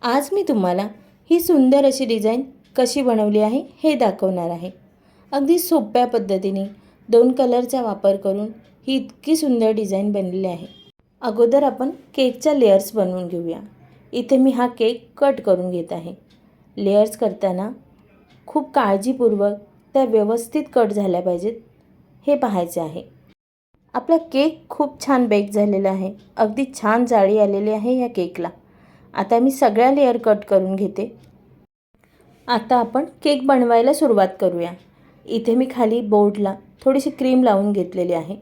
आज मी तुम्हाला ही सुंदर अशी डिझाईन कशी बनवली आहे हे दाखवणार आहे। अगदी सोप्या पद्धतीने 2 कलरचा वापर करून ही इतकी सुंदर डिझाईन बनलेली आहे। अगोदर आपण केकच्या लेयर्स बनवून घेऊया। इथे मी हा केक कट करून घेत आहे। लेयर्स करताना खूप काळजीपूर्वक त्या व्यवस्थित कट झाल्या पाहिजेत हे पाहायचे आहे। आपला केक खूप छान बेक झालेला आहे। अगदी छान जाळी आलेली आहे या केकला। आता मी सगळ्या लेयर कट करून घेते। आता आपण केक बनवायला सुरुवात करूया। इथे मी खाली बोर्डला थोडीशी क्रीम लावून घेतलेली आहे।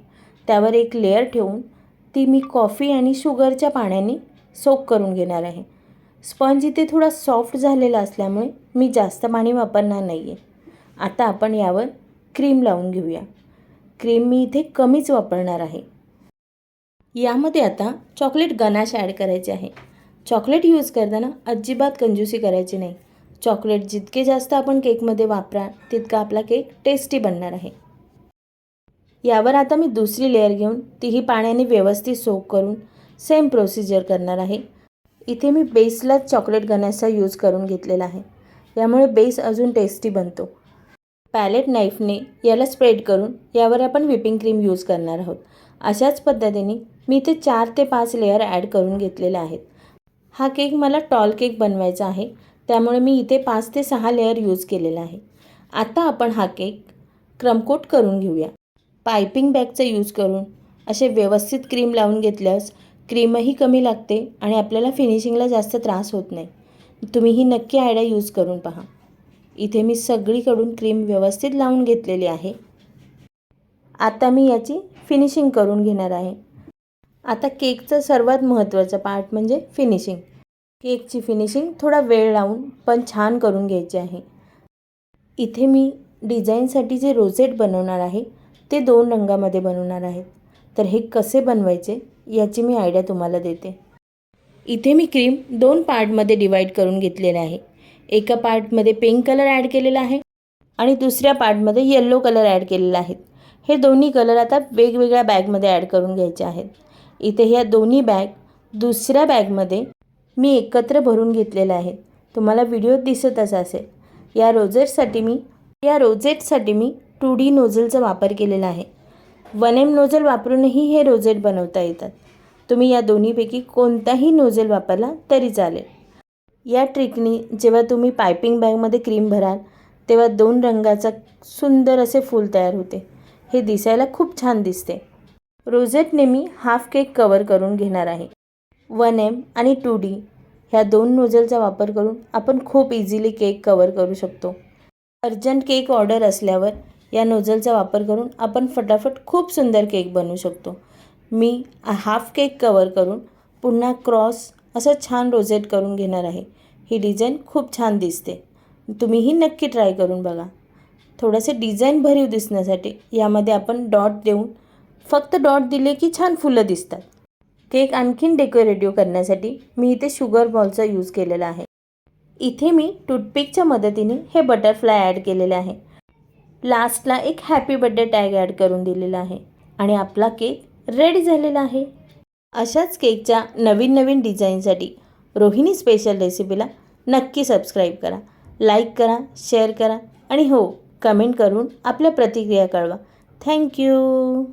त्यावर एक लेयर ठेवून ती मी कॉफी आणि शुगरच्या पाण्याने सोक करून घेणार आहे। स्पंज इथे थोडा सॉफ्ट झालेला असल्यामुळे मी जास्त पाणी वापरणार नाही आहे। आता आपण यावर क्रीम लावून घेऊया। क्रीम मी इथे कमीच वापरणार आहे। यामध्ये आता चॉकलेट गनाश ॲड करायचे आहे। चॉकलेट यूज करताना अजिबात कंजूसी करायची नाही। चॉकलेट जितके जास्त आपण केकमध्ये वापरा तितका आपला केक टेस्टी बनणार आहे। यावर आता मी दुसरी लेयर घेऊन तीही पाण्याने व्यवस्थित सोक करून सेम प्रोसिजर करणार आहे। इथे मी बेसला चॉकलेट गनाशचा यूज करून घेतलेला आहे। यामुळे बेस अजून टेस्टी बनतो। पॅलेट नाईफने याला स्प्रेड करून यावर आपण व्हिपिंग क्रीम यूज करणार आहोत। अशाच पद्धतीने मी इथे 4 ते 5 लेयर ॲड करून घेतलेले आहेत। हा केक मला टॉल केक बनवायचा आहे, त्यामुळे मी इथे 5 ते 6 लेयर यूज केलेला आहे। आता आपण हा केक क्रमकोट करून घेऊया। पायपिंग बॅगचा यूज करून असे व्यवस्थित क्रीम लावून घेतल्यास क्रीमही कमी लागते आणि आपल्याला फिनिशिंगला जास्त त्रास होत नाही। तुम्ही ही नक्की आयडिया यूज करून पहा। इथे मी सगळीकडून क्रीम व्यवस्थित लावून घेतलेली आहे। आता मी याची फिनिशिंग करून घेणार आहे। आता केकचा सर्वात महत्त्वाचा पार्ट म्हणजे फिनिशिंग। केकची फिनिशिंग थोडा वेळ लावून पण छान करून घ्यायची आहे। इथे मी डिझाईनसाठी जे रोझेट बनवणार आहे ते 2 रंगामध्ये बनवणार आहे। तर हे कसे बनवायचे याची मी आयडिया तुम्हाला देते। इथे मी क्रीम 2 पार्टमध्ये डिवाइड करून घेतलेले आहे। एका पार्टमध्ये पिंक कलर ॲड केलेला आहे आणि दुसऱ्या पार्टमध्ये येलो कलर ॲड केलेला आहे। हे दोन्ही कलर आता वेगवेगळ्या बॅगमध्ये ॲड करून घ्यायचे आहेत। इथे ह्या दोन्ही बॅग दुसऱ्या बॅगमध्ये मी एकत्र भरून घेतलेले आहेत। तुम्हाला व्हिडिओ दिसतच असेल। या रोझेटसाठी मी 2D नोझलचा वापर केलेला आहे। 1M नोझल वापरूनही हे रोझेट बनवता येतात। तुम्ही या दोन्हीपैकी कोणताही नोझल वापरला तरी चालेल। या ट्रिकनी जेव्हा तुम्ही पायपिंग बॅगमध्ये क्रीम भराल तेव्हा 2 रंगाचा सुंदर असे फूल तयार होते। हे दिसायला खूप छान दिसते। रोझेटने मी हाफ केक कवर करून घेणार आहे। 1M आणि 2D ह्या 2 नोझलचा वापर करून आपण खूप इझिली केक कवर करू शकतो। अर्जंट केक ऑर्डर असल्यावर या नोझलचा वापर करून आपण फटाफट खूप सुंदर केक बनवू शकतो। मी हाफ केक कवर करून पुन्हा क्रॉस असं छान रोझेट करून घेणार आहे। ही डिझाईन खूप छान दिसते। तुम्हीही नक्की ट्राय करून बघा। थोडेसे डिझाईन भरीव दिसण्यासाठी यामध्ये आपण डॉट देऊन फक्त डॉट दिले की छान फुलं दिसतात। केक आणखीन डेकोरेटिव्ह करण्यासाठी मी इथे शुगर बॉलचा यूज केलेला आहे। इथे मी टूथपिकच्या मदतीने हे बटरफ्लाय ॲड केलेले आहे। लास्टला एक हॅपी बर्थडे टॅग ॲड करून दिलेला आहे आणि आपला केक रेडी झालेला आहे। अशाच केकच्या नवीन डिझाईनसाठी रोहिणी स्पेशल रेसिपीला नक्की सबस्क्राईब करा, लाईक करा, शेअर करा आणि हो, कमेंट करून आपल्या प्रतिक्रिया कळवा। थँक्यू।